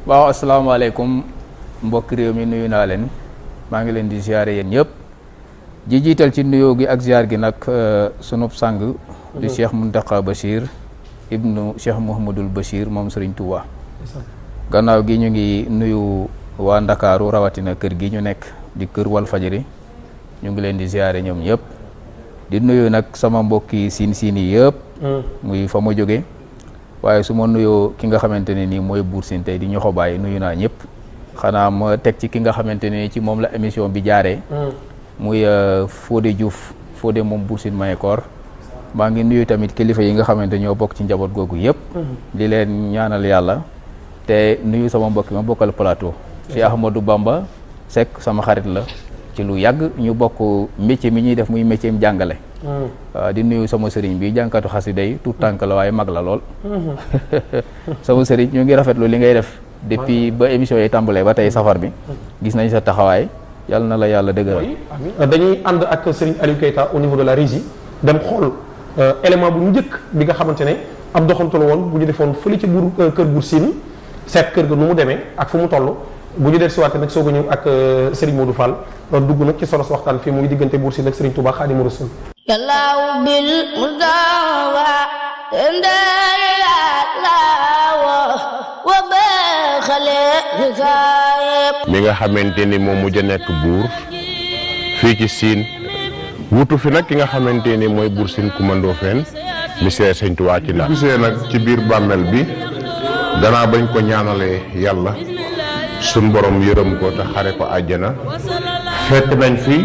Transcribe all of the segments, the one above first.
waaw asalaamaaleykum mbokk réew mi nuyu naa leen maa ngi leen di ziare yéen ñëpp ji jiital ci nuyoo gi ak ziar gi nag sunub sang di Cheikh Mountakha Bachir ibnu Cheikh Mouhamadul Bachir moom Serigne Touba. gannaaw gi ñu ngi nuyu waa Ndakaaru rawatina kër gi ñu nekk di kër Walfadjri ñu ngi leen di ziare ñoom ñëpp di nuyu nag sama mbokki siin yi yëpp muy fa ma jóge waaye su ma nuyoo ki nga xamante ne nii mooy Buur Sine tey di ñoxo bàyyi nuyu naa ñëpp xanaa ma teg ci ki nga xamante ne ci moom la émission bi jaaree muy Fodé Diouf Fodé moom Buur Sine Mayakor maa ngi nuyu tamit kilifa yi nga xamante ñoo bokk ci njaboot googu yëpp di leen ñaanal yàlla te nuyu sama mbokk ma bokkal plateau ci Ahmadou Bamba Seck sama xarit la ci lu yàgg ñu bokk métier mi ñuy def muy métier mu jàngale waaw di nuyu sama sëriñ bi jànkatu xasida yi tout tànk la waaye mag la lool sama sëriñ ñu ngi rafetlu li ngay def depuis ba émission yi tàmbalee ba tey safar bi gis nañ sa taxawaay yàlla na la yàlla dëgëral. dañuy ànd ak sëriñ Aliou Keita au niveau de la régie dem xool élément bu njëkk bi nga xamante ne ab doxantu la woon bu ñu defoon fële ci kër Buur Sine seet kër ga nu mu demee ak fu mu toll bu ñu del siwaate nag soog a ñëw ak Serigne Modou Fall dugg nag ci solos waxtaan fii mu ngi diggante Buur Sine ak Serigne Touba Xaadimu Rasuul. yàllaaw bil mudawa mi nga xamante ni moom mujj a nekk buur fii ci Sine wutu fi nag ki nga xamante ni mooy Buur Sine Coumba Ndoffène monsieur Sëñ Tuubaa ci la gisee nag ci biir bàmmeel bi danaa bañ ko ñaanalee yàlla sun borom yërëm ko te xare ko àjjana fekk nañ fi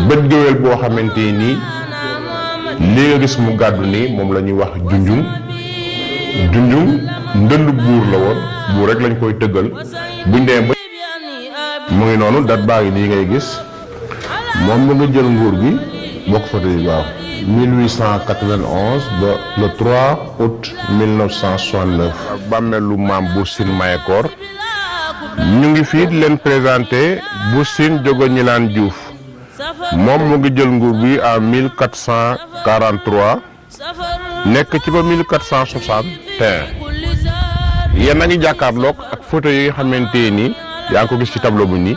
bët géwél boo xamante nii li nga gis mu gàddu nii moom la ñuy wax junjung ndënd buur la woon buur rek lañ koy tëggal buñ dee ba mu ngi noonu dat baa ngi nii ngay gis moom mu nga jël nguur gi bokk fa tey waaw 1891 ba le 3 août 1969 bàmmeelu maam Buur Sine Mayakor ñu ngi fii leen présenté Buur Sine Jogo Ñilaan Diouf moom mu ngi jël nguur gi en 1443 nekk ci ba 1461 yéen a ngi jàkkaarloog ak photo yi nga xamante ni yaa ngi ko gis ci tableau bu nii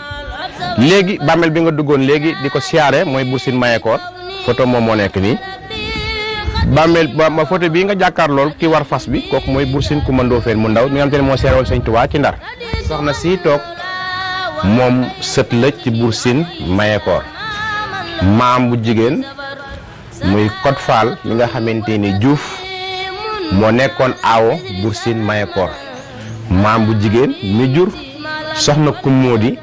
léegi bàmmeel bi nga duggoon léegi di ko siyaare mooy Buur Sine Mayakor photo moom moo nekk nii bàmmeel ba photo bii nga jàkkaarlool ki war fas bi kooku mooy Buur Sine Coumba Ndoffène mu ndaw mi nga xamante ne moo siyaare woon Sëñ Tuubaa ci Ndar soxna si toog moom sët la ci Buur Sine Mayakor maam bu jigéen muy Code Fall mi nga xamante ni Diouf moo nekkoon aawo Buur Sine Mayakor maam bu jigéen mi jur soxna Kumóodi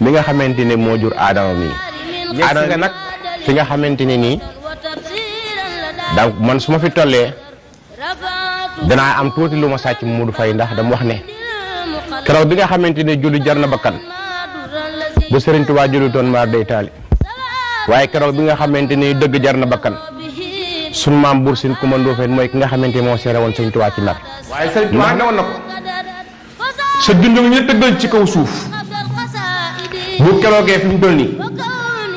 mi nga xamante ne moo jur Adama mi Adama nga nag fi nga xamante ne nii donc man su ma fi tollee danaa am tuuti lu ma sàcc Modou Faye ndax dama wax ne keroog bi nga xamante ne julli jar na bakkan bu Serigne Touba julli toon maar day taali waaye keroog bi nga xamante ni dëgg jar na bakkan sunu maam Buur Sine Coumba Ndoffène mooy ki nga xamante moo seere woon Sëñ Tuubaa ci Ndar waaye Sëñ Tuubaa ne woon na ko sa dundam ñu tëggal ci kaw suuf bu keroogee fi mu toll nii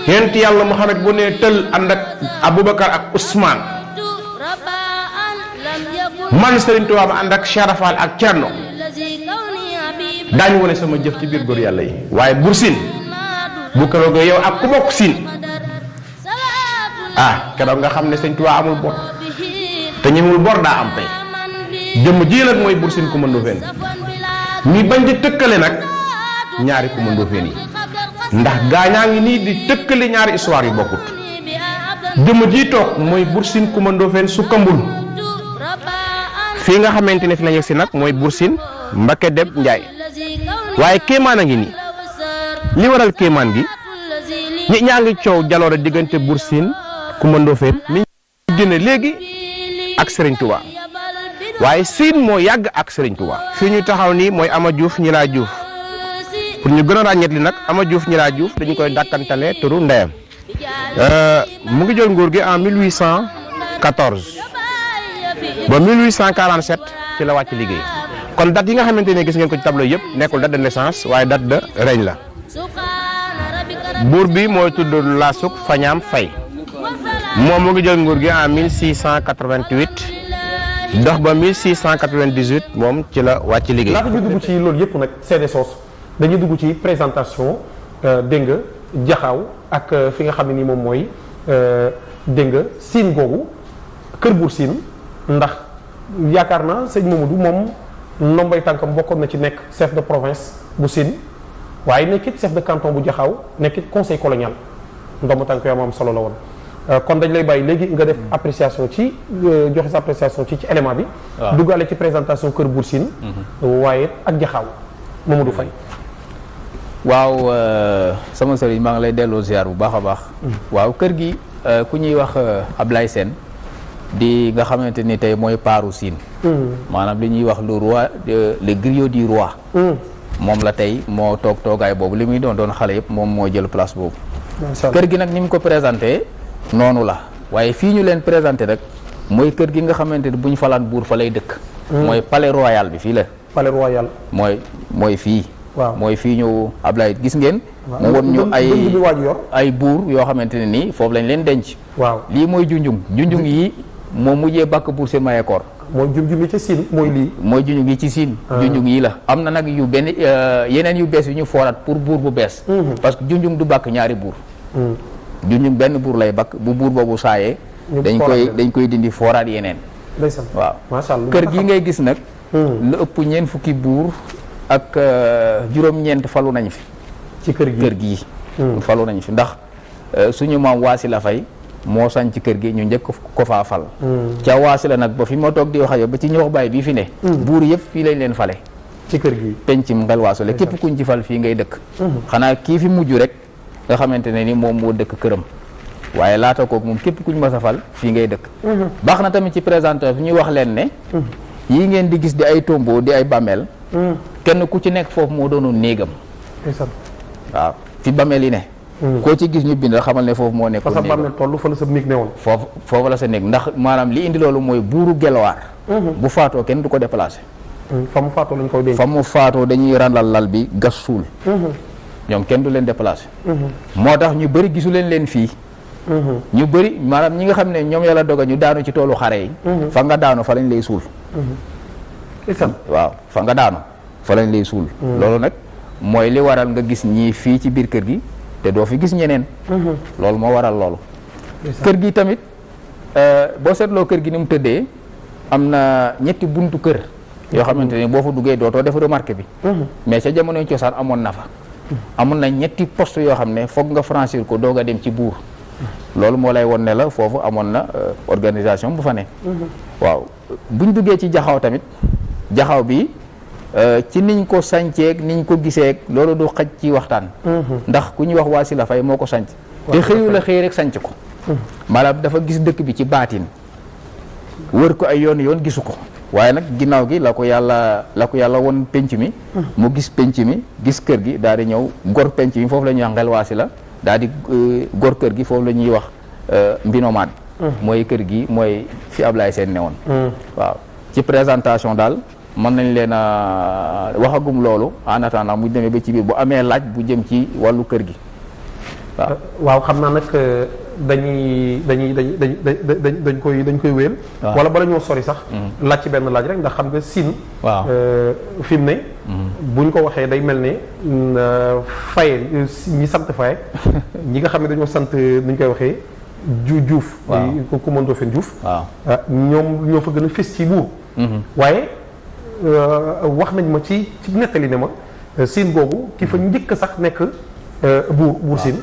yonent yàlla Muhammad bu ne tël ànd ak Aboubacar ak Ousmane man Sëriñ Tuubaa ma ànd ak Cheikh Rafal ak Thierno daañu wane sama jëf ci biir góor yàlla yi waaye Buur Sine bu keroogee yow ak ku bokk Sine keroog nga xam ne Sëñ Tuubaa amul bor te ñemul bor daa am tey jëmm ji nag mooy Buur Sine Coumba Ndoffène mi bañ di tëkkale nag ñaari Coumba Ndoffène yi ndax gaañaa ngi nii di tëkkale ñaari histoire yu bokkut jëmm ji toog mooy Buur Sine Coumba Ndoffène su kambul fii nga xamante ne fi la yegg si nag mooy Buur Sine Mbacké Deb Njaay waaye kéemaan a ngi nii li waral kéemaan gi ñi ñaa ngi coow jaloore diggante Buur Sine Coumba Ndoffène mi génne léegi ak Serigne Touba waaye Sine moo yàgg ak Serigne Touba fii ñu taxaw nii mooy Ama Diouf Ñilaa Diouf pour ñu gën a ràññeet li nag Ama Diouf Ñilaa Diouf dañu koy dàkkantale turu ndeyam mu ngi jël nguur gi en 1814 ba 1847 ci la wàcc liggéey kon date yi nga xamante ne gis ngeen ko ci tableau yëpp nekkul date de naissance waaye date de règne la buur bi mooy tudd Laasuk Fañaam Fay moom mu ngi jël nguur gi en 1688 dox ba 1698 moom ci la wàcc liggéey. laata ñu dugg ci loolu yëpp nag seede soos dañuy dugg ci présentation dégg nga jaxaaw ak fi nga xam ne nii moom mooy dégg nga siin googu kër Buur Siin ndax yaakaar naa sëñ Mamadou moom ndombay tànkam bokkoon na ci nekk chef de province bu Siin waaye nekkit chef de canton bu jaxaaw nekkit conseil colonial ndomba tànk yoo am solo la woon kon dañ lay bàyyi léegi nga def appréciation ci joxe sa appréciation ci élément bi duggaale ci présentation kër Buur Siin waaye ak jaxaaw Mamadou Faye waaw sama sëriñ maa ngi lay delloo ziar bu baax a baax waaw kër gi ku ñuy wax Ablaye Sène di nga xamante ni tey mooy paaru Siin maanaam li ñuy wax le roi le griot du roi moom la tey moo toog toogaay boobu li muy doon xale yëpp moom moo jël place boobu kër gi nag ni mu ko présenté noonu la waaye fii ñu leen présenté rek mooy kër gi nga xamante ni bu ñu falaan buur fa lay dëkk mooy palais royal bi fii la palais royal mooy fii waaw mooy fii ñu Ablaye gis ngeen mu won ñu ay buur yoo xamante ne nii foofu lañ leen denc waaw lii mooy junjung yi moo mujjee bàkk Buur Siin Mahécor mooy junjung yi ci Siin mooy lii mooy junjung yi ci Siin junjung yi la am na nag yu benn yeneen yu bees yu ñu fooraat pour buur bu bees parce que junjung du bàkk ñaari buur junjung benn buur lay bàkk bu buur boobu saayee dañ koy dindi fooraat yeneen waaw kër gi ngay gis nag lu ëpp ñeent fukki buur ak juróom-ñeent falu nañ fi ci kër gi falu nañ fi ndax suñu maam Waasila Fay moo sañ ci kër gi ñu njëkk ko faa fal ca Waasila nag ba fi ma toog di wax yow ba ci ñox baay bii fi ne buur yëpp fii lañ leen fale ci kër gi pencim ngel waasule képp kuñ ci fal fii ngay dëkk xanaa kii fi mujj rek nga xamante ne ni moom moo dëkk këram waaye laata kooku moom képp kuñ mas a fal fii ngay dëkk baax na tamit ci présentation ñuy wax leen ne yii ngeen di gis di ay tombeau di ay bàmmeel kenn ku ci nekk foofu moo doonoon néegam waaw fi bàmmeel yi ne koo ci gis ñu bind xamal ne foofu moo nekkoon néegam bàmmeel toll fa la sa néeg ne woon foofu la sa néeg ndax maanaam li indi loolu mooy buuru Gelwaar bu faatoo kenn du ko déplacé fa mu faatoo lañ koy denc fa mu faatoo dañuy randal lal bi gas suul ñoom kenn du leen déplacé moo tax ñu bëri gisu leen fii ñu bëri maanaam ñi nga xam ne ñoom yàlla doga ñu daanu ci toolu xare yi fa nga daanu fa lañ lay suul waaw fa nga daanu fa lañ lay suul loolu nag mooy li waral nga gis ñii fii ci biir kër gi te doo fi gis ñeneen loolu moo waral loolu kër gi tamit boo seetloo kër gi ni mu tëddee am na ñetti buntu kër yoo xamante ne boo fa duggee dootoo def remarque bi mais ca jamonoy cosaan amoon na fa amoon na ñetti poste yoo xam ne foog nga franchir ko doog a dem ci buur loolu moo lay won ne la foofu amoon na organisation bu fa ne waaw buñ duggee ci jaxaw tamit jaxaw bi ci niñ ko sànceeg niñ ko giseeg loolu du xaj ci waxtaan ndax ku ñuy wax Waasila Fay moo ko sànc te xëyu la xëy rek sànc ko maanaam dafa gis dëkk bi ci baatin wër ko ay yoon gisu ko waaye nag ginnaaw gi la ko yàlla won penc mi mu gis penc mi gis kër gi daal di ñëw gor penc mi foofu la ñuy wax Ngel Waasila daal di gor kër gi foofu la ñuy wax Mbinomaan mooy kër gi mooy fi Ablaye Sène ne woon waaw ci présentation daal mën nañ leen a waxagum loolu en attendant mu demee ba ci biir bu amee laaj bu jëm ci wàllu kër gi waaw xam naa nag dañ koy wéyal wala bala ñoo sori sax laaj ci benn laaj rek ndax xam nga Siin waaw fi mu ne buñ ko waxee day mel ne Faye ñi sant Faye ñi nga xam ne dañoo sant nuñ koy waxee Juuf ku mën doo fen Juuf ñoom ñoo fa gën a fës ci buur waaye wax nañ ma ci nettali ne ma Siin googu ki fa njëkk sax nekk buur Siin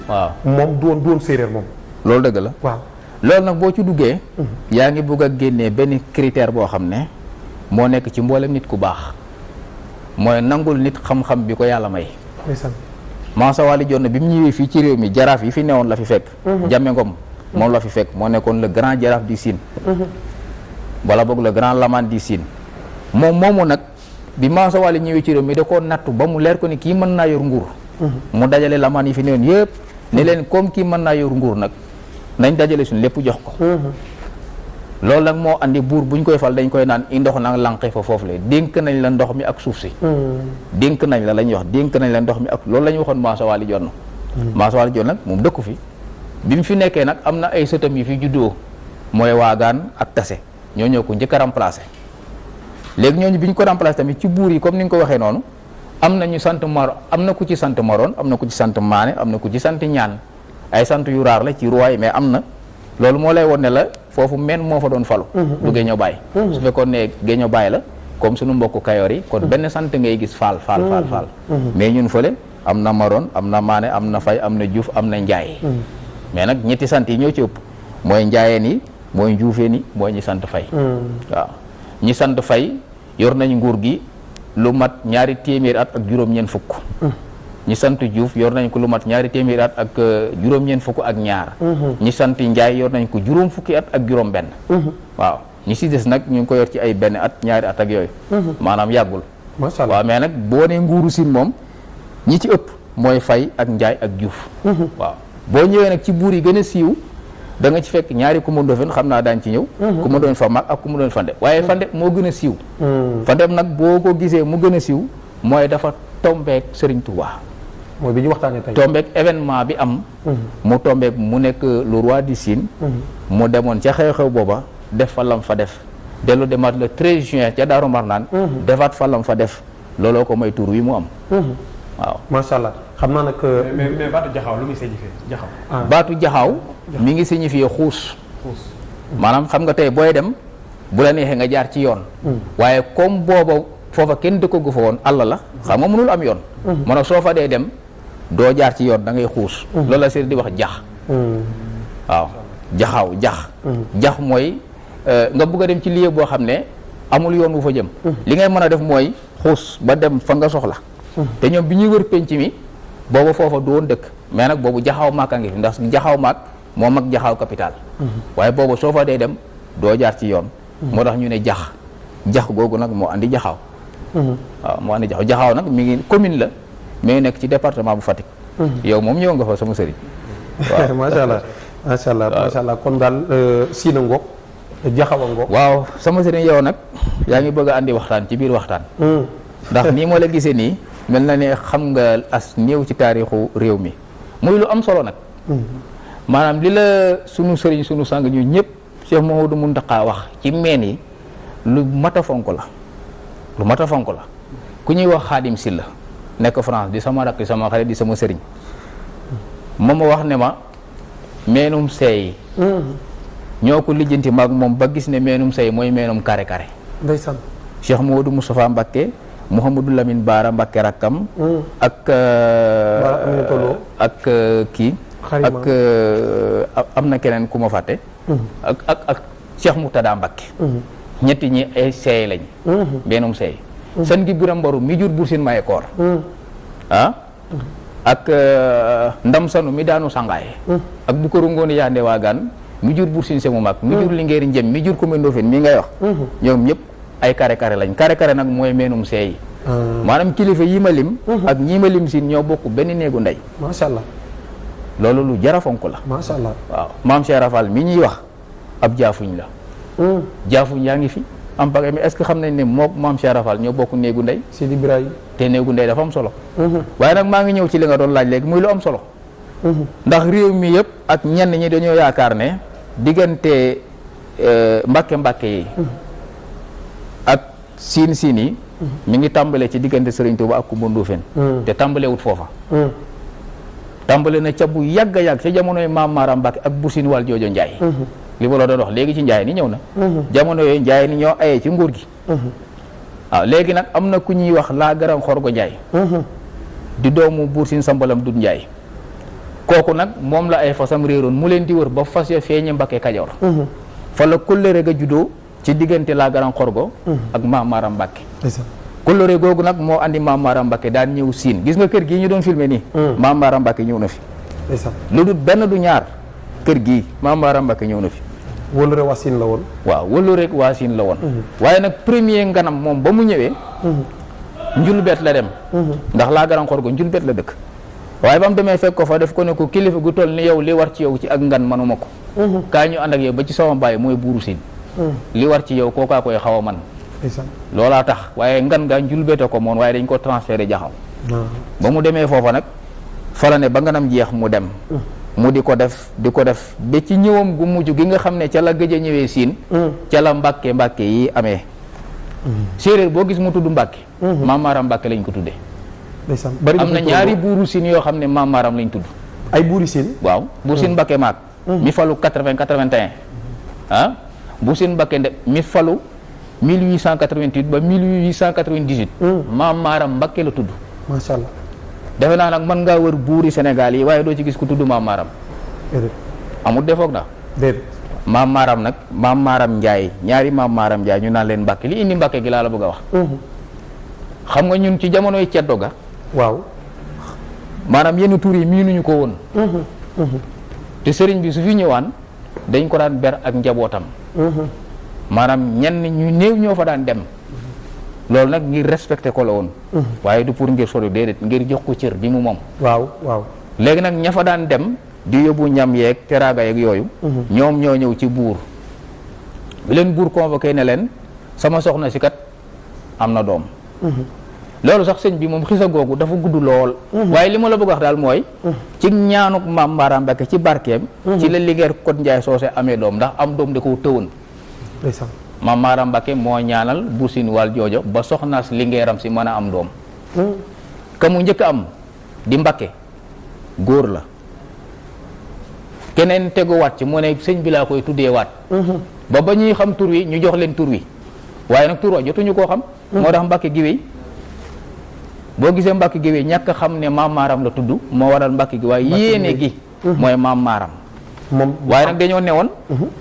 moom doon séeréer moom loolu dëgg la waaw loolu nag boo ci duggee yaa ngi bëgg a génnee benn critère boo xam ne moo nekk ci mboolem nit ku baax mooy nangul nit xam-xam bi ko yàlla may Mansa Wali Jonn bi mu ñëwee fii ci réew mi jaraaf yi fi newoon la fi fekk Jàmme Ngom moom la fi fekk moo nekkoon le grand jaraaf du Siin wala boog le grand laman du Siin moom moomu nag bi Mansa Wali ñëwee ci réew mi da koo nattu ba mu leer ko ni kii mën naa yor nguur mu dajale lamaan yi fi newoon yëpp ne leen comme kii mën naa yor nguur nag nañ dajale suñ lépp jox ko loolu nag moo andi buur buñ koy fal dañ koy naan i ndox nag lànqe fa foofu la dénk nañ la ndox mi ak suuf si dénk nañ la ñuy wax dénk nañ la ndox mi ak loolu la ñu waxoon Mansa Wali Jonn Mansa Wali Jonn nag moom dëkku fi bi mu fi nekkee nag am na ay sëtam yi fi juddoo mooy waagaan ak tase ñoo ko njëkk a remplacé léegi ñooñu bi ñu ko remplacé tamit ci buur yi comme ni nga ko waxee noonu am na ñu sant Mor am na ku ci sant Moroon am na ku ci sant Maane am na ku ci sant Ñaan ay sant yu raar la ci roi yi mais am na loolu moo lay won ne la foofu men moo fa doon falu du Géño Baay su fekkoon ne Géño Baay la comme suñu mbokku Kayoor yi kon benn sant ngay gis faal mais ñun fële am na Moroon am na Maane am na Fay am na Juuf am na Njaay mais nag ñetti sant yi ñoo ci ëpp mooy Njaayeen yi mooy Njuufeen yi mooy ñi sant Fay waaw ñi sant Fay yor nañ nguur gi lu mat 2 téeméeri at ak juróom-ñeent fukk ñi sant Juuf yor nañ ko lu mat 2 téeméeri at ak juróom-ñeent fukk ak ñaar ñi sant Njaay yor nañ ko juróom fukki at ak juróom benn waaw ñi si des nag ñu ngi ko yor ci ay benn at 2 at ak yooyu maanaam yàggul waaw mais nag boo ne nguuru Siin moom ñi ci ëpp mooy Fay ak Njaay ak Juuf waaw boo ñëwee nag ci buur yi gën a siiw da nga ci fekk ñaari Kumba Ndoofeen xam naa daañ ci ñëw Kumba Ndoofeen fa mag ak Kumba Ndoofeen Fandeb waaye Fandeb moo gën a siiw Fandeb nag boo ko gisee mu gën a siiw mooy dafa tombeek Sëriñ Tuubaa mooy bi ñu waxtaanee tey tombeek événement bi am mu tombeek mu nekk le roi du Sine mu demoon ca xew-xew booba def fa lam fa def dellu demaat le 13 juin ca Daaru Marnaan defaat fa lam fa def looloo ko may tur wi mu am waaw macha allah xam naa nag mais baatu jaxaw lu muy signifié jaxaw baatu jaxaaw mi ngi signifié xuus maanaam xam nga tey booy dem bu la neexee nga jaar ci yoon waaye comme booba foofa kenn dëkkagu fa woon àll la xam nga mënul am yoon moo nag soo fa dee dem doo jaar ci yoon da ngay xuus loolu la séeréer di wax jax waaw jaxaaw jax mooy nga bëgg a dem ci lieu boo xam ne amul yoon wu fa jëm li ngay mën a def mooy xuus ba dem fa nga soxla te ñoom bi ñuy wër penc mi booba foofa du woon dëkk mais nag boobu jaxaaw maak a ngi fi ndax jaxaaw maak moo mag jaxaaw capital waaye boobu soo fa dee dem doo jaar ci yoon moo tax ñu ne jax googu nag moo andi jaxaaw waaw moo andi jaxaaw nag mi ngi commune la mais nekk ci département bu Fatick yow moom ñëw nga fa sama sëriñ waaw macha allah kon daal Siin a ngoog jaxaw a ngoog waaw sama sëriñ yow nag yaa ngi bëgg a andi waxtaan ci biir waxtaan ndax nii moo la gisee nii mel na ne xam nga as néew ci taarixu réew mi muy lu am solo nag maanaam li la sunu sëriñ sunu sang ñu ñëpp Cheikh Mouhamadou Mountakha wax ci meen yi lu mat a fonk la ku ñuy wax Xaadim Silla nekk France di sama rakk di sama xarit di sama sëriñ moom ma wax ne ma meenum seey ñoo ko lijjanti maag moom ba gis ne meenum seey mooy meenum kare ndeysaan Cheikh Mouhamadou Moustapha Mbacké Mouhamadou Lamine Baara Mbacké rakkam ak kii ak am na keneen ku ma fàtte ak Cheikh Moutada Mbacké ñetti ñi ay seey lañ meenum seey san gi Biram Mbaru mi jur Buur Siin Maye Koor ak ndam sanu mi daanu sangaay ak bu këru ngoon yaande waagaan mi jur Buur Siin Semu Mag mi jur Lingeeri Njem mi jur Kumba Ndoofeen mi ngay wax ñoom ñëpp ay kare lañ kare nag mooy meenum seey maanaam kilifa yi ma lim ak ñi ma lim Siin ñoo bokk benn néegu ndey macha allah loolu lu jara fonk la macha allah waaw maam Cheikh Rafal mi ñuy wax ab jaafuñ la jaafuñ yaa ngi fi am pagay mais est-ce que xam nañ ne mook maam Cheikh Rafal ñoo bokk néegu ndey Sidi Ibrahima te néegu ndey dafa am solo waaye nag maa ngi ñëw ci li nga doon laaj léegi muy lu am solo ndax réew mi yëpp ak ñenn ñi dañoo yaakaar ne diggante mbàkke yi ak siin yi mi ngi tàmbale ci diggante Sëriñ Tuuba ak Kumba Ndoofeen te tàmbalewut foofa tàmbale na ca bu yàgg ca jamonoy maam Maaram Mbàkke ak Buur Siin Wal Joojo Njaay li ma la doon wax léegi ci njaay ni ñëw na jamono yooyu njaay ni ñoo ayee ci nguur gi waaw léegi nag am na ku ñuy wax laa garam xorgo njaay di doomu Buur Siin Sambalam Dut Njaay kooku nag moom la ay fasam réeroon mu leen di wër ba fas ya feeñe Mbakke Kajoor fa la kóllëre ga juddoo ci diggante laa garam xorgo ak maam Maaram Mbàkke kóllëre googu nag moo andi maam Maaram Mbàkke daan ñëw Siin gis nga kër gii ñu doon filmé nii maam Maaram Mbàkke ñëw na fi lu dul benn du ñaar kër gii maam Maaram Mbàkke ñëw na fi wëllëre waa Siin la woon waaw wëllëre waa Siin la woon waaye nag premier nganam moom ba mu ñëwee njulbeet la dem ndax laa garan xor go njulbeet la dëkk waaye ba mu demee fekk ko fa def ko ne ko kilifa gu toll ni yow li war ci yow ci ak ngan manuma ko kaa ñu ànd ak yow ba ci sama baay mooy buuru Siin li war ci yow kookaa koy xaw a man loolaa tax waaye ngan nga njulbeete ko moon waaye dañ ko transféré jaxaw ba mu demee foofa nag fa la ne ba nganam jeex mu dem mu di ko def ba ci ñëwam gu mujj gi nga xam ne ca la gëj a ñëwee siin ca la mbàkke yi amee séeréer boo gis mu tudd mbàkke maam maaram mbàkke lañ ko tuddee am na ñaari buuru siin yoo xam ne maam maaram lañ tudd ay buuri siin waaw buur siin mbàkke maag mi falu 81 buur siin mbàkke nde mi falu 1888 ba 1898 maam maaram mbàkke la tudd macha allah defe naa nag mën ngaa wër buuri Sénégal yi waaye doo ci gis ku tudd maam maaram amul defoog na maam maaram nag maam maaram njaay ñaari maam maaram njaay ñu naan leen mbàkke li indi mbàkke gi laa la bëgg a wax xam nga ñun ci jamonoy ceddo ga waaw maanaam yenn tur yi miinuñu ko woon te sëriñ bi su fi ñëwaan dañ ko daan ber ak njabootam maanaam ñenn ñu néew ñoo fa daan dem loolu nag ngir respecté ko la woon waaye du pour ngir sori déedéet ngir jox ko cër bi mu moom waaw léegi nag ña fa daan dem di yóbbu ñam yeeg teraanga yeeg yooyu ñoom ñoo ñëw ci buur bi leen buur convoqué ne leen sama soxna si kat am na doom loolu sax sëñ bi moom xisa googu dafa gudd lool waaye li ma la bëgg wax daal mooy ci ñaanuk maam Maaram Mbàkke ci barkeem ci la Linguère Codé Ndiaye Socé amee doom ndax am doom da ko tëwoon maam Maaram Mbàkke moo ñaanal Buur Siin Waal Joojo ba soxnaas Linguèram si mën a am doom ka mu njëkk am di Mbàkke góor la keneen teguwaat ci mu ne sëñ bi laa koy tuddee waat ba ñuy xam tur wi ñu jox leen tur wi waaye nag tur wa jotuñu koo xam moo tax Mbàkke Giwéy boo gisee Mbàkke Giwéy ñàkk xam ne maam Maaram la tudd moo waral Mbàkke gi waaye yéene gi mooy maam Maaram waaye nag dañoo newoon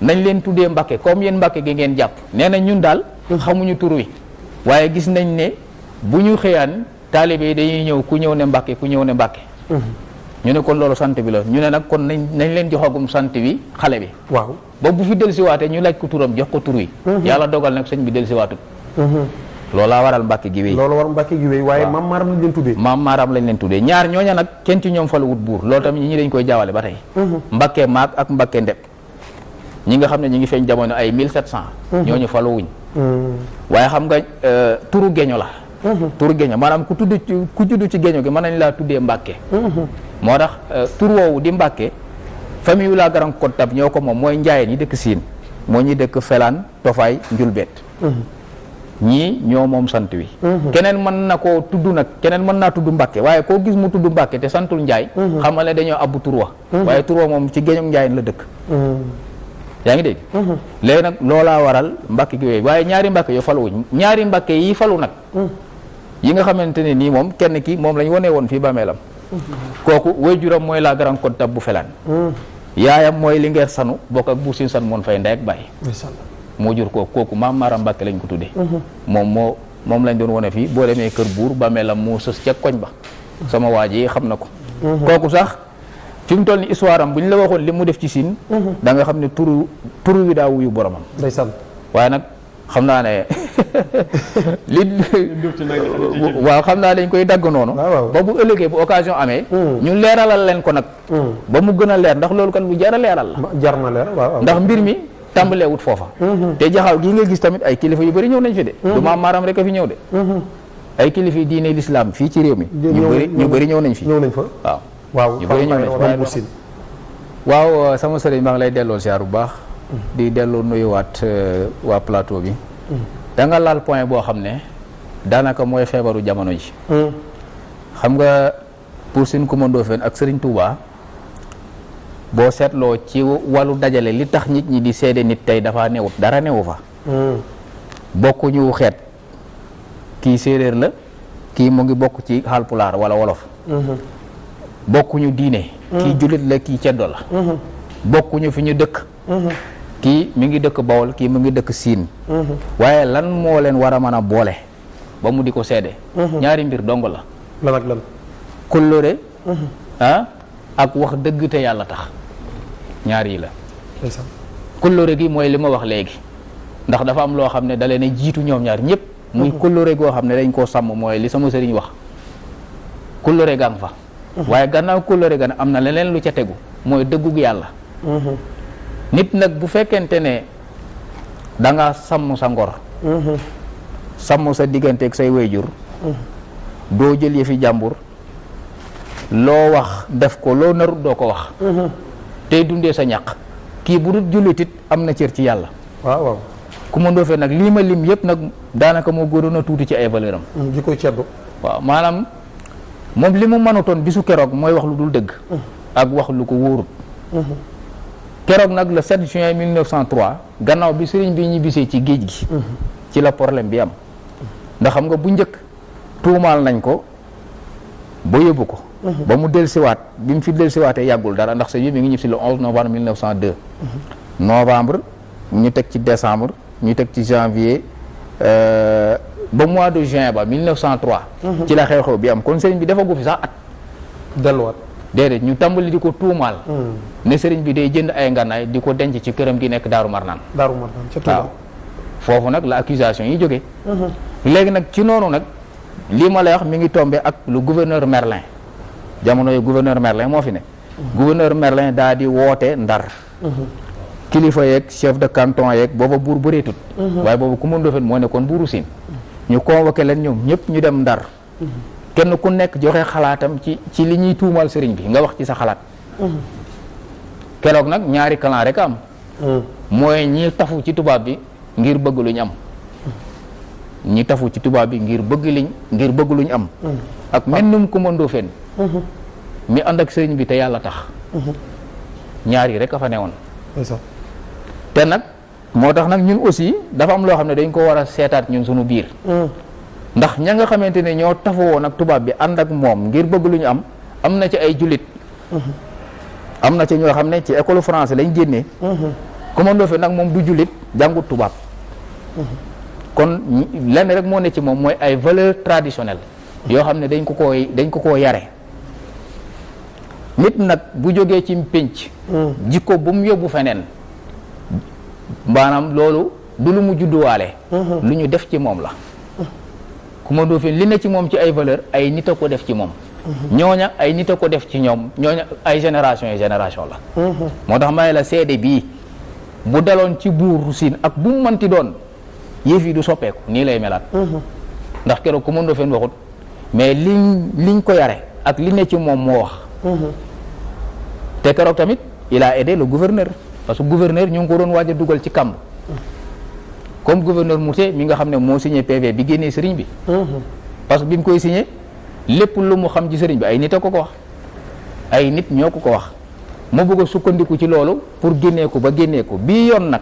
nañ leen tuddee Mbàkke comme yéen Mbàkke gi ngeen jàpp nee na ñun daal xamuñu tur wi waaye gis nañ ne bu ñu xëyaan taalibe yi dañuy ñëw ku ñëw ne Mbàkke ku ñëw ne Mbàkke ñu ne kon loolu sant bi la ñu ne nag kon nañ leen joxagum sant bi xale bi waaw ba bu fi dellusiwaatee ñu laaj ko turam jox ko tur wi yàlla dogal nag sëñ bi dellusiwaatut loolaa waral Mbàkke Giwéy loolu war Mbàkke Giwéy waaye maam Maaram lañ leen tuddee maam Maaram lañ leen tuddee ñaar ñooña nag kenn ci ñoom falu wut buur loolu tamit ñi dañ koy jaawale ba tey Mbàkke maag ak Mbàkke ndeb ñi nga xam ne ñi ngi feeñ jamono ay 1700 ñooñu falu wuñ waaye xam nga turu geño la turu geño maanaam ku judd ci geño gi mën nañ laa tuddee Mbàkke moo tax tur woowu di Mbàkke famille yu laa Grand Codé tab ñoo ko moom mooy njaayeen yi dëkk Siin moo ñi dëkk Felaan Tofaay Njulbeet ñii ñoo moom sant wi keneen mën na koo tudd nag keneen mën naa tudd Mbàkke waaye koo gis mu tudd Mbàkke te santul Njaay xamal ne dañoo abbu tur wa waaye tur wa moom ci géñom Njaayeen la dëkk yaa ngi dégg léegi nag loolaa waral Mbàkke gi yooyu waaye ñaari Mbàkke yoo faluwuñ ñaari Mbàkke yi falu nag yi nga xamante ne nii moom kenn ki moom lañ wonee woon fii bàmmeelam kooku waajuram mooy la Grand Codé tab bu Felaan yaayam mooy Linguère Sanu bokk ak Buur Siin San moon fay ndey ak bàyyi moo jur kooku maam Maaram Mbàkke lañ ko tuddee moom lañ doon wone fii boo demee kër buur bàmmeelam moo sës ca koñ ba sama waa ji xam na ko kooku sax fi mu toll ni histoire am bu ñu la waxoon li mu def ci Siin da nga xam ne turu wi daa wuyu boromam waaye nag xam naa ne waaw xam naa dañ koy dagg noonu ba bu ëllëgee bu occasion amee ñu leeralal leen ko nag ba mu gën a leer ndax loolu kan lu jar a leeral la jar na leer waaw ndax mbir mi tàmbalee wut foofa te jaxaw gii nga gis tamit ay kilifa yu bëri ñëw nañ fi de du maam Maaram rek a fi ñëw de ay kilifa yi diine l'islam fii ci réew mi ñu bëri ñëw nañ fi waaw ñu bëri ñëw nañ fi waaw sama sëriñ maa ngi lay delloo siyaar bu baax di delloo nuyuwaat waa plateau bi da nga laal point boo xam ne daanaka mooy feebaru jamono ji xam nga Buur Siin Kumba Ndoofeen ak Sëriñ Tuubaa boo seetloo ci wàllu dajale li tax nit ñi di seede nit tey dafa newut dara newu fa bokkuñu xeet kii séeréer la kii mu ngi bokk ci Haalpulaar wala wolof bokkuñu diine kii jullit la kii ceddo la bokkuñu fi ñu dëkk kii mi ngi dëkk Bawol kii mu ngi dëkk Siin waaye lan moo leen war a mën a boole ba mu di ko seede ñaari mbir dong la lan ak lan kóllëre ak wax dëgg te yàlla tax ñaar yi la kóllëre gi mooy li ma wax léegi ndax dafa am loo xam ne da leen a jiitu ñoom ñaar ñëpp muy kóllëre goo xam ne dañ koo sàmm mooy li sama sëriñ wax kóllëre gang fa waaye gannaaw kóllëre gan am na leneen lu ca tegu mooy dëggug yàlla nit nag bu fekkente ne da nga sàmm sa ngor sàmm sa digganteeg say wayjur doo jël yëfi jàmbur loo wax def ko loo narut doo ko wax tey dundee sa ñaq kii bu dul jullit it am na cër ci yàlla. waaw. Coumba Ndoffène nag lii ma lim yëpp nag daanaka moo gënoon a tuuti ci ay valeur am. ji koy ceddu. waaw maanaam moom li mu mënutoon bisu keroog mooy wax lu dul dëgg. ak wax lu ko wóorut. keroog nag le 7 juin 1903 gannaaw bi sëriñ bi ñibbisee ci géej gi. ci la problème bi am. ndax xam nga bu njëkk tuumaal nañ ko ba yóbbu ko. ba mu dellusiwaat bi mu fi dellusiwaatee yàggul dara ndax sëñ bi mi ngi ñib si le 11 novembre 1902. novembre ñu teg ci décembre ñu teg ci janvier ba mois de juin ba 1903. ci la xew-xew bi am kon sëriñ bi defagu fi sax at. delluwaat. déedéet ñu tàmbali di ko tuumaal. ne sëriñ bi day jënd ay ngànnaay di ko denc ci këram gi nekk Daaru Marnaan. Daaru Marnaan ca Tuuba. waaw foofu nag la accusation yi jógee. léegi nag ci noonu nag lii ma lay wax mi ngi tombé ak le gouverneur Merlin jamono yu gouverneur Merlin moo fi ne. gouverneur Merlin daa di woote Ndar. kilifa yeeg chef de canton yeeg booba buur bëreetut. waaye boobu Coumba Ndoffène moo nekkoon buuru Siin. ñu convoqué leen ñoom ñëpp ñu dem Ndar. kenn ku nekk joxe xalaatam ci li ñuy tuumal sëriñ bi nga wax ci sa xalaat. keroog nag ñaari clan rek am. mooy ñi tafu ci tubaab bi ngir bëgg luñ am. ñi tafu ci tubaab bi ngir bëgg luñ am. ak mennum Coumba Ndoffène mi ànd ak sëriñ bi te yàlla tax. ñaar yi rek a fa newoon. te nag moo tax nag ñun aussi dafa am loo xam ne dañ ko war a seetaat ñun suñu biir. ndax ña nga xamante ne ñoo tafawoon ak tubaab bi ànd ak moom ngir bëgg lu ñu am na ci ay jullit. am na ci ñoo xam ne ci école français lañ génnee. Coumba Ndoffène nag moom du jullit jàngut tubaab. kon lenn rek moo ne ci moom mooy ay valeurs traditionnelles yoo xam ne dañ ko koo yare nit nag bu jógee ci pénc jikko bu mu yóbbu feneen maanaam loolu du lu mu judduwaale. lu ñu def ci moom la. Coumba Ndoffène li ne ci moom ci ay valeur ay nit a ko def ci moom. ñooña ay nit a ko def ci ñoom ñooña ay génération la. moo tax may la seede bii bu daloon ci buur Siin ak bu mu mënti doon yëf yi du soppeeku nii lay melaat. ndax keroog Coumba Ndoffène waxut mais liñ ko yare ak li ne ci moom moo wax. te keroog tamit il a aidé le gouverneur parce que gouverneur ñu ngi ko doon waaj a dugal ci kamb. comme gouverneur Mouté mi nga xam ne moo signé PV bi génnee sëriñ bi. parce que bi mu koy signé lépp lu mu xam ci sëriñ bi ay nit a ko wax ay nit ñoo ko wax mu bëgg a sukkandiku ci loolu pour génnee ko bii yoon nag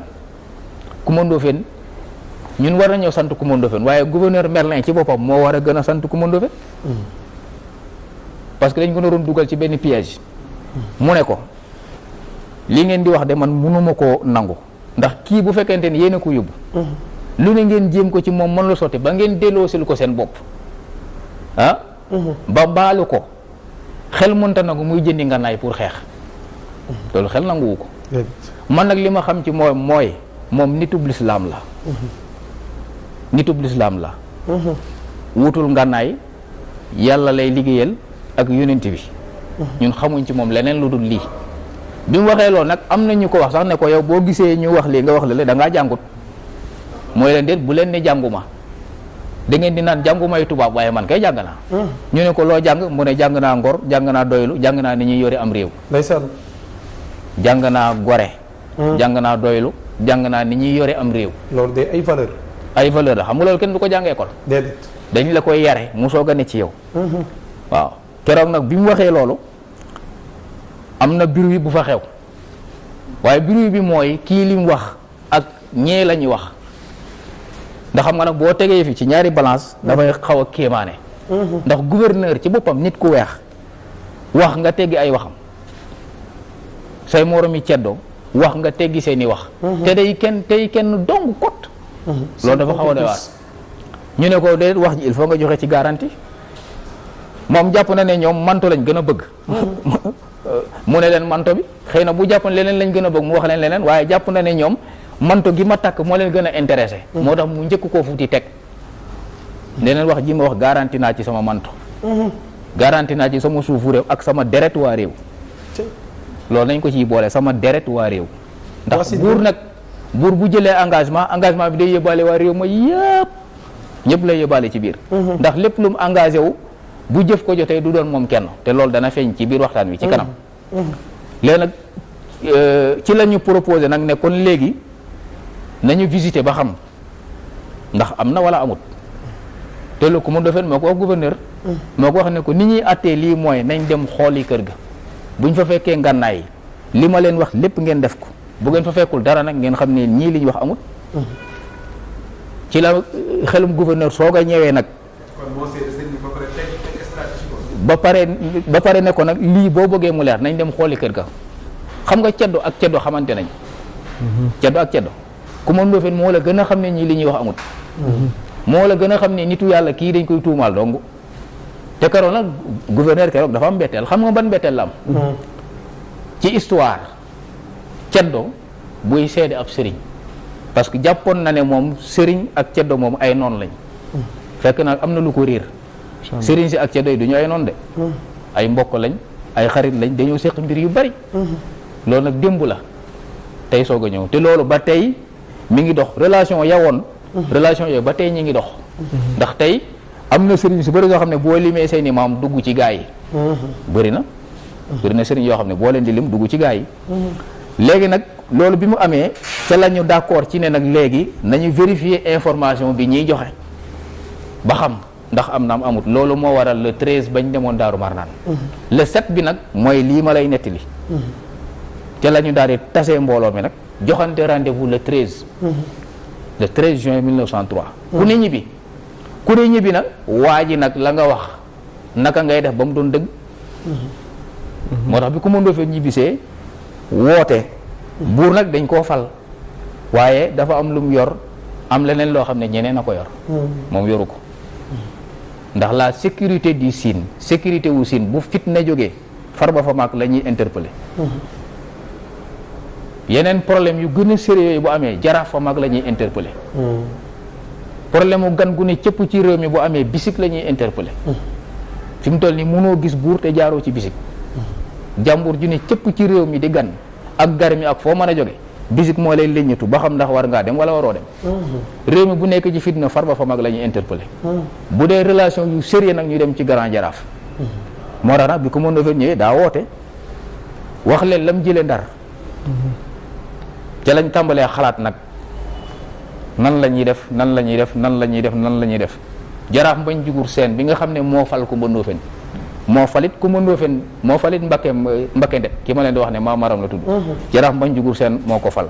Coumba Ndoffène ñun war nañoo sant Coumba Ndoffène waaye gouverneur Merlin ci boppam moo war a gën a sant Coumba Ndoffène. parce que dañ ko naroon dugal ci benn piège. mu ne ko li ngeen di wax de man mënuma koo nangu. ndax kii bu fekkente ni yéen a ko yóbbu. lu ne ngeen jéem ko ci moom mën la sotti ba ngeen delloosil ko seen bopp. ba baalu ko xel mënta nangu muy jëndi ngànnaay pour xeex. loolu xel nanguwu ko. man nag li ma xam ci mooy moom nitub lislaam la. nitub lislaam la. wutul ngànnaay yàlla lay liggéeyal ak yonent bi. ñun xamuñ ci moom leneen lu dul lii. bi mu waxee loolu nag am na ñu ko wax sax ne ko yow boo gisee ñu wax lii nga wax la da ngaa jàngut mooy leen déet bu leen ne jànguma da ngeen di naan jàngumay tubaab waaye man kay jàng naa. ñu ne ko loo jàng mu ne jàng naa ngor jàng naa doylu jàng naa ni ñuy yore am réew. ndeysaan. jàng naa gore. jàng naa doylu jàng naa ni ñuy yore am réew. loolu de ay valeur. ay valeur la xam nga loolu kenn du ko jàng école. déedéet. dañ la koy yare mu soog a ne ci yow. waaw keroog nag bi mu waxee loolu. am na bruit bu fa xew waaye bruit bi mooy kii li mu wax ak ñee la ñuy wax ndax xam nga nag boo tegee fi ci ñaari balance dafay xaw a kéemaane. ndax gouverneur ci boppam nit ku weex wax nga teggi ay waxam say moromi ceddo wax nga teggi seeni wax. te tey kenn dong kot. loolu dafa xaw a doy waar ñu ne ko de wax ji il faut nga joxe ci garantie moom jàpp na ne ñoom manto lañ gën a bëgg. mu ne leen manto bi xëy na bu jàpp leneen lañ gën a bëgg mu wax leen leneen waaye jàpp na ne ñoom manto gi ma takk moo leen gën a intéressé. moo tax mu njëkk koo fuuti teg leneen wax ji ma wax garanti naa ci sama manto. garanti naa ci sama suufu réew ak sama deret waa réew. loolu nañ ko ciy boole sama deret waa réew. ndax buur bu jëlee engagement bi day yóbbaale waa réew ma yëpp ñëpp lay yóbbaale ci biir. ndax lépp lu mu engagé wu. bu jëf ko jotee du doon moom kenn te loolu dana feeñ ci biir waxtaan wi ci kanam. léegi nag ci la ñu proposé nag ne kon léegi nañu visiter ba xam ndax am na wala amut te lu commune Ndofène moo ko wax gouverneur moo ko wax ne ko ni ñuy attee lii mooy nañ dem xooli kër ga buñ fa fekkee ngànnaay li ma leen wax lépp ngeen def ko bu ngeen fa fekkul dara nag ngeen xam ne ñii li ñu wax amut ci la xelum gouverneur soog a ñëwee nag ba pare ne ko nag lii boo bëggee mu leer nañ dem xooli kër ga xam nga ceddo ak ceddo xamante nañ ceddo ak ceddo ku mën Ndofène moo la gën a xam ne ñii li ñuy wax amut moo la gën a xam ne nitu yàlla kii dañ koy tuumaal dong te keroog nag gouverneur keroog dafa am mbetteel xam nga ban mbetteel la am ci histoire ceddo buy seede ab sëriñ parce que jàppoon na ne moom sëriñ ak ceddo moom ay noon lañ fekk nag am na lu ko riir sëriñ si ak ceddo yi du ñu ay noon de ay mbokk lañ ay xarit lañ dañoo séq mbir yu bari loolu nag démb la tey soog a ñëw te loolu ba tey mi ngi dox relation yawoon relation yooyu ba tey ñi ngi dox ndax tey am na sëriñ su bëri yoo xam ne boo limee seeni maam dugg ci gaa yi bëri na sëriñ yoo xam ne boo leen di lim dugg ci gaa yi léegi nag loolu bi mu amee ca la ñu d'accord ci ne nag léegi nañu vérifier information bi ñuy joxe ba xam ndax am na am amut loolu moo waral le 13 bañ demoon Daaru Marnaan le 7 bi nag mooy lii ma lay nettali ca la ñu daal di tasee mbooloo mi nag joxante rendez-vous le 13 juin 1903 ku ne ñibbi nag waa ji nag la nga wax naka ngay def ba mu doon dëgg moo tax bi ku mën doo fee ñibbisee woote buur nag dañ koo fal waaye dafa am lu mu yor am leneen loo xam ne ñeneen a ko yor moom yoru ko ndax la sécurité du Sine sécurité wu Sine bu fitna jógee Farba Famaak la ñuy interpeller yeneen problème yu gën a sérieux bu amee Jaraaf Famaak la ñuy interpeller problème mu gan gu ne cëpp ci réew mi bu amee bisik la ñuy interpeller fi mu toll nii mënoo gis buur te jaaroo ci bisik jàmbur ju ne cëpp ci réew mi di gan ak gar mi ak foo mën a jóge bisik moo lay leññatu ba xam ndax war ngaa dem wala waroo dem réew mi bu nekk ci fitna Farba Famaak la ñuy interpeller bu dee relation yu sérieux nag ñu dem ci Grand Jaraaf moo tax nag bi ko mën a ñëwee daa woote wax leen lam jëlee Ndar ca lañ tàmbalee xalaat nag nan la ñuy def Jaraaf Mbañ Jugur Seen bi nga xam ne moo fal Kumba Ndofène moo falit Kumba Ndofène moo falit Mbakke Ndet ki ma leen di wax ne maa maram la tudd Jaraaf Mbañ Jugur Seen moo ko fal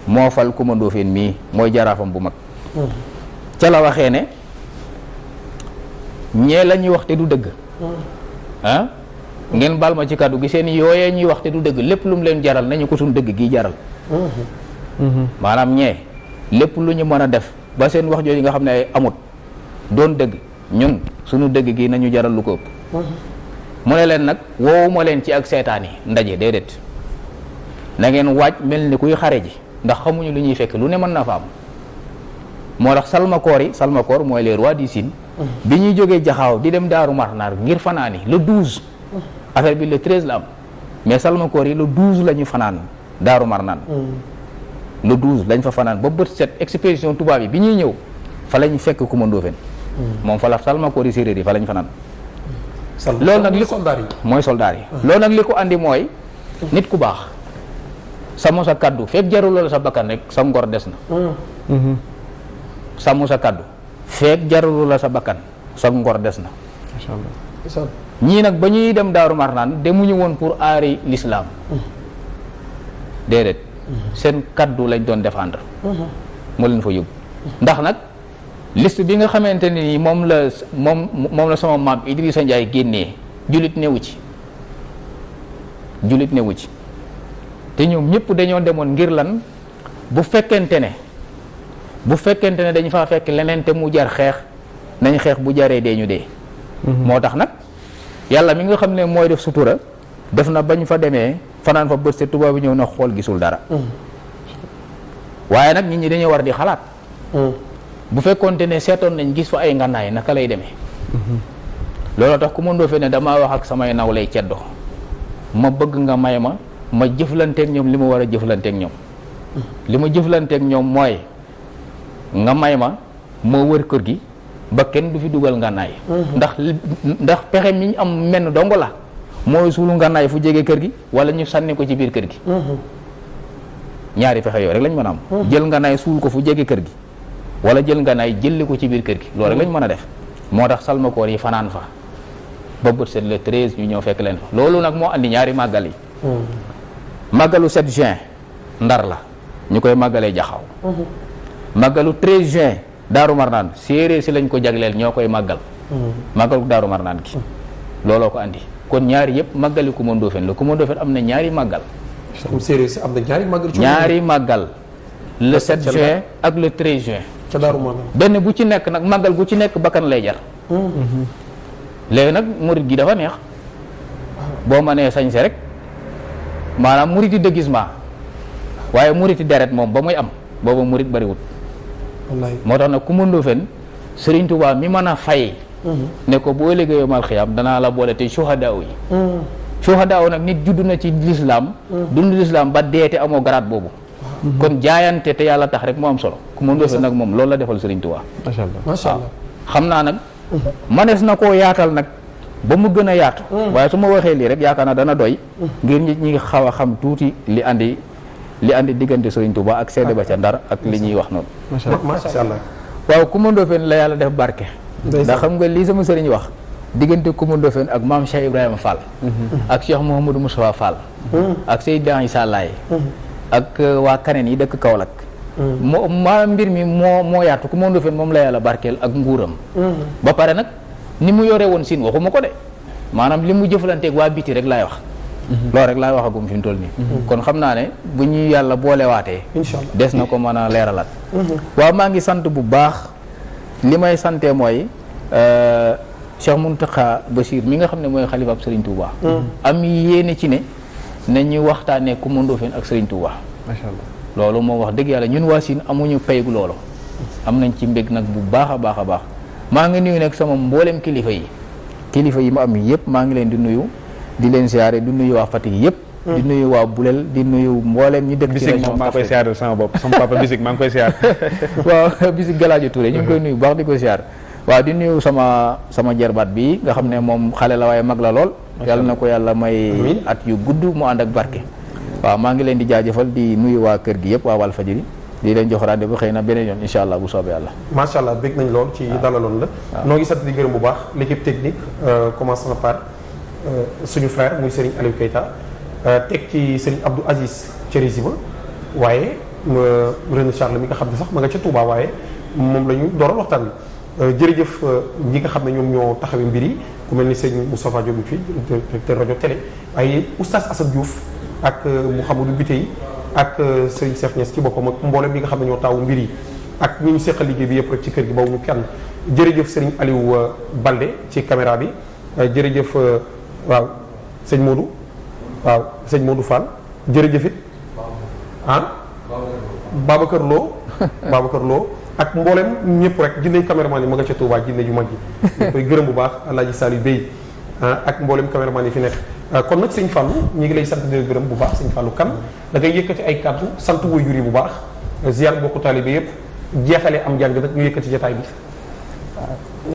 moo fal Kumba Ndofène mii mooy jaraafam bu mag ca la waxee ne ñee la ñuy wax te du dëgg ngeen baal ma ci kàddu gi seen yooyee ñuy wax te du dëgg lépp lu mu leen jaral nañu ko suñ dëgg gi jaral maanaam ñee lépp lu ñu mën a def ba seen wax jooju nga xam ne ay amut doon dëgg ñun suñu dëgg gi nañu jaral lu ko ëpp mu ne leen nag woowuma leen ci ak seetaan yi ndaje déedéet na ngeen waaj mel ni kuy xare ji ndax xamuñu lu ñuy fekk lu ne mën na fa am moo tax salmakoor mooy les rois du Sine bi ñuy jógee Jaxaaw di dem Daaru Marnaan ngir fanaani le 12 affaire bi le 13 la am mais salmakoor yi le 12 la ñu fanaan Daaru Marnaan le 12 lañ fa fanaan ba bët set expédition tubaab yi bi ñuy ñëw fa lañ fekk Kumba Ndofène moom fa la salmakoor yi séeréer yi fa lañ fanaan loolu nag li ko mooy soldaar yi loolu nag li ko andi mooy nit ku baax sàmm sa kaddu fekk jarul la sa bakkan rek sa ngor des na sàmm sa kaddu fekk jarul la sa bakkan sa ngor des na ñii nag ba ñuy dem Daaru Marnaan demuñu woon pour aari l'islam déedéet seen kaddu lañ doon défendre moo leen fa yóbbu ndax nag liste bi nga xamante ne ni moom la sama maam Idrissa Ndiaye génnee jullit newu ci te ñoom ñëpp dañoo demoon ngir lan bu fekkente ne dañu faa fekk leneen te mu jar xeex nañ xeex bu jaree dee ñu dee moo tax nag yàlla mi nga xam ne mooy def sutura def na bañ fa demee fanaan fa bët set tubaab bi ñëw na xool gisul dara waaye nag nit ñi dañoo war di xalaat bu fekkoonte ne seetoon nañ gis fa ay ngànnaay naka lay demee looloo tax ku mëndoo fe ne damaa wax ak samay naw lay ceddo ma bëgg nga may ma jëflanteeg ñoom li ma war a jëflanteeg ñoom li ma jëflanteeg ñoom mooy nga may ma wër kër gi ba kenn du fi dugal ngànnaay ndax pexe mi ñu am menn dong la mooy suulu ngànnaay fu jege kër gi wala ñu sànni ko ci biir kër gi ñaari pexe yooyu rek lañ mën a am jël ngànnaay suul ko fu jege kër gi wala jël ngànnaay jëlli ko ci biir kër gi loolu rek lañ mën a def moo tax salmakoor yi fanaan fa ba bët set le 13 ñu ñëw fekk leen fa loolu nag moo andi ñaari màggal yi màggalu 7 juin Ndar la ñu koy màggalee Jaxaw màggalu 13 juin Daaru Marnaan séeréer si lañ ko jagleel ñoo koy màggal màggalu Daaru Marnaan gi looloo ko andi kon ñaari yëpp màggali Coumba Ndoffène la Coumba Ndoffène am na ñaari màggal comme séeréer si am na ñaari màggal ñaari màggal le 7 juin ak le 13 juin ca Daaru Marnaan benn bu ci nekk nag màggal gu ci nekk bakkan lay jar léegi nag murit gi dafa neex boo mënee sañse rek maanaam muriti déguisement waaye muriti deret moom ba muy am booba murit bariwut wallaay moo tax nag Coumba Ndoffène Sëriñ Tuubaa mi mën a fay ne ko boo liggéeyoo mal xiyaam danaa la boole te suhadaa yi suhadaa nag nit judd na ci lislaam dund lislaam ba deete amoo garaat boobu kon jaayante te yàlla tax rek moo am solo Coumba Ndoffène nag moom loolu la defal Sëriñ Tuubaa macha allah macha allah xam naa nag manees na koo yaatal nag ba mu gën a yaatu waaye su ma waxee lii rek yaakaar naa dana doy ngir nit ñi xaw a xam tuuti li andi diggante Sëriñ Tuubaa ak seede ba ca Ndar ak li ñuy wax noonu macha allah waaw Coumba Ndoffène la yàlla def barke ndeysaan. ndax xam nga lii sama sëriñ wax diggante Coumba Ndoffène ak maam Cheikh Ibrahima Fall ak Cheikh Mouhamadou Moustapha Fall ak Seydina Issa Laye ak waa kaneen yi dëkk Kaolack moo maa mbir mi moo yaatu Coumba Ndoffène moom la yàlla barkeel ak nguuram ba pare nag ni mu yore woon siin waxuma ko de maanaam li mu jëflanteeg waa biti rek laay wax loolu rek laay waxagum fi mu toll nii kon xam naa ne bu ñu yàlla boolewaatee incha allah des na ko mën a leeralaat waaw maa ngi sant bu baax li may sante mooy Cheikh Mountakha Bachir mi nga xam ne mooy xalifa ab Serigne Touba am yéene ci ne nañu waxtaanee Coumba Ndoffène ak Serigne Touba macha allah loolu moom wax dëgg yàlla ñun waa Sine amuñu paygu loolu am nañ ci mbég nag bu baax a baax a baax maa ngi nuyu nag sama mboolem kilifa yi ma am yëpp maa ngi leen di nuyu di leen siyaare di nuyu waa Fatick yëpp di nuyu waa Bulel di nuyu mboolem ñi dëkk ci bisik moom maa ngi koy siyaare sama bopp sama papa bisik maa ngi koy siyaare waaw bisik Galaajo Touré ñu ngi koy nuyu bu baax di ko siyaar waaw di nuyu sama jarbaat bi nga xam ne moom xale la waaye mag la lool yàlla na ko yàlla may at yu gudd mu ànd ak barke waaw maa ngi leen di jaajëfal di nuyu waa kër gi yëpp waa Walfadjri di leen jox rendez-vous xëy na beneen yoon incha allah bu soobee yàlla macha allah bég nañ lool ci dalaloon la noo ngi sant di gërëm bu baax l'équipe technique commençant par suñu frère muy Serigne Aliou Keita teg ci Serigne Abdou Aziz Thierry ba waaye René Charles mi nga xam ne sax ma nga ca Touba waaye moom la ñu dooral waxtaan bi jërëjëf ñi nga xam ne ñoom ñoo taxawee mbir yi ku mel ni sëñ Moustapha Diop fii directeur rajo télé waaye oustaz Assane Diouf ak Mouhamadou Bitey ak Serigne Cheikh Niass ci boppam ak mboolem ñi nga xam ne ñoo taawu mbir yi ak ñi ñu seqal liggéey bi yëpp rek ci kër gi bawuñu kenn jërëjëf Serigne Aliou Balde ci caméra bi jërëjëf waaw sëñ Modou Fall jërëjëf it Babacar Lo ak mboolem ñëpp rek jinne caméraman yi ma nga ca Touba jinne yu mag yi ñu koy gërëm bu baax Alaaji Saliou Bey ak mboolem caméraman yi fi nekk kon nag sëñ Fallou ñu ngi lay sant di gërëm bu baax sëñ Fallou kan da ngay yëkkati ay kàddu sant waajur yi bu baax ziar bokku taalibe yëpp jeexale am jàng nag ñu yëkkati jotaay bi